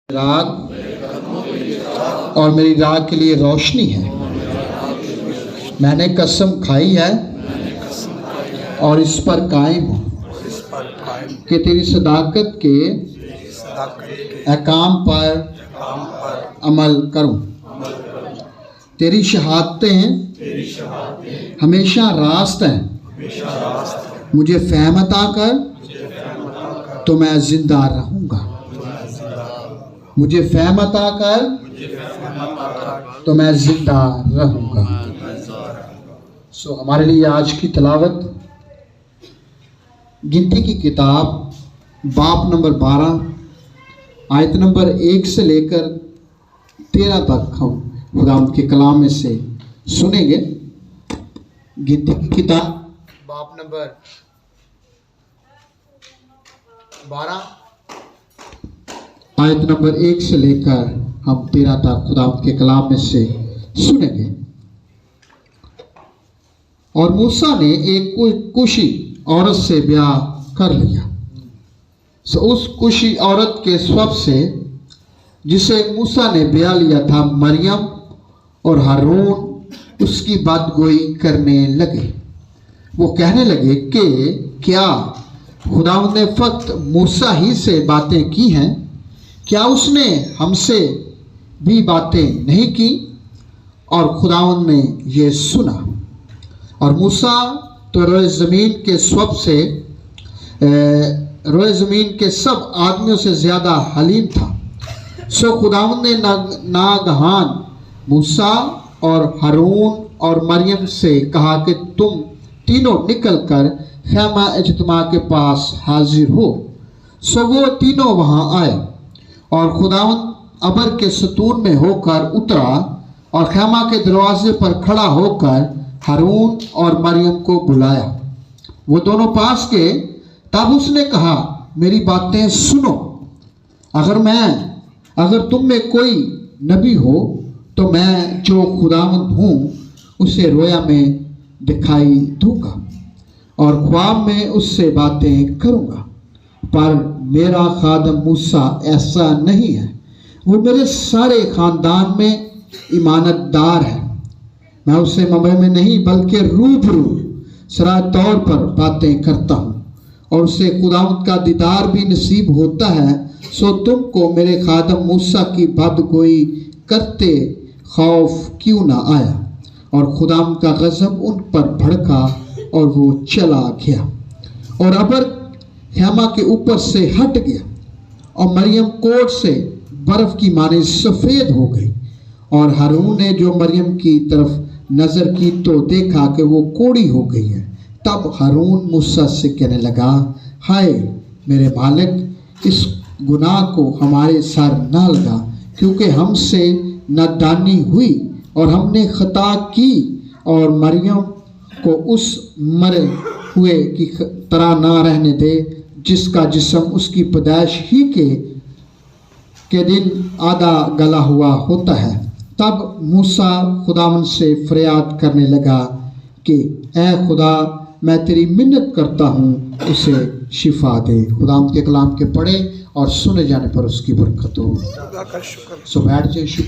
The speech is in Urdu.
راگ اور میری راگ کے لیے روشنی ہے۔ میں نے قسم کھائی ہے اور اس پر قائم ہوں کہ تیری صداقت کے احکام پر عمل کروں۔ تیری شہادتیں ہمیشہ راست ہیں۔ مجھے فہم عطا کر تو میں زندہ رہوں گا۔ مجھے فہم عطا کر تو میں زندہ رہوں گا۔ ہمارے لیے آج کی تلاوت گنتی کی کتاب باب نمبر 12 آیت نمبر 1 سے لے کر 13 تک ہم خداوند کے کلام میں سے سنیں گے۔ گنتی کی کتاب باب نمبر 12 آیت نمبر 1 سے لے کر ہم 13 تک خداوند کے کلام میں سے سنیں گے۔ اور موسیٰ نے ایک کشی عورت سے بیاہ کر لیا۔ اس کشی عورت کے سبب سے جسے موسیٰ نے بیاہ لیا تھا، مریم اور ہارون اس کی بدگوئی کرنے لگے۔ وہ کہنے لگے کہ کیا خداوند نے فقط موسیٰ ہی سے باتیں کی ہیں؟ کیا اس نے ہم سے بھی باتیں نہیں کی؟ اور خداوند نے یہ سنا۔ اور موسیٰ تو روئے زمین کے سب آدمیوں سے زیادہ حلیم تھا۔ خداوند نے ناگہان موسیٰ اور ہارون اور مریم سے کہا کہ تم تینوں نکل کر خیمہ اجتماع کے پاس حاضر ہو۔ وہ تینوں وہاں آئے اور خداوند ابر کے ستون میں ہو کر اترا اور خیمہ کے دروازے پر کھڑا ہو کر ہارون اور مریم کو بلایا۔ وہ دونوں پاس گئے۔ تب اس نے کہا، میری باتیں سنو۔ اگر تم میں کوئی نبی ہو تو میں جو خداوند ہوں اسے رویا میں دکھائی دوں گا اور خواب میں اس سے باتیں کروں گا۔ پر میرا خادم موسیٰ ایسا نہیں ہے۔ وہ میرے سارے خاندان میں امانت دار ہے۔ میں اسے مبے میں نہیں بلکہ روبرو سراہ طور پر باتیں کرتا ہوں، اور اسے خداوند کا دیدار بھی نصیب ہوتا ہے۔ تم کو میرے خادم موسیٰ کی بدگوئی کرتے خوف کیوں نہ آیا؟ اور خداوند کا غضب ان پر بھڑکا اور وہ چلا گیا، اور ابر خیمہ کے اوپر سے ہٹ گیا، اور مریم کوٹ سے برف کی مانند سفید ہو گئی۔ اور ہارون نے جو مریم کی طرف نظر کی تو دیکھا کہ وہ کوڑی ہو گئی ہے۔ تب ہارون موسیٰ سے کہنے لگا، ہائے میرے مالک، اس گناہ کو ہمارے سر نہ لگا، کیونکہ ہم سے نادانی ہوئی اور ہم نے خطا کی، اور مریم کو اس مرے ہوئے کی طرح نہ رہنے دے جس کا جسم اس کی پیدائش ہی کے دن آدھا گلا ہوا ہوتا ہے۔ تب موسیٰ خداوند سے فریاد کرنے لگا کہ اے خدا، میں تیری منت کرتا ہوں، اسے شفا دے۔ خداوند کے کلام کے پڑھے اور سنے جانے پر اس کی برکت ہو۔ بیٹھ جائے۔ شکریہ۔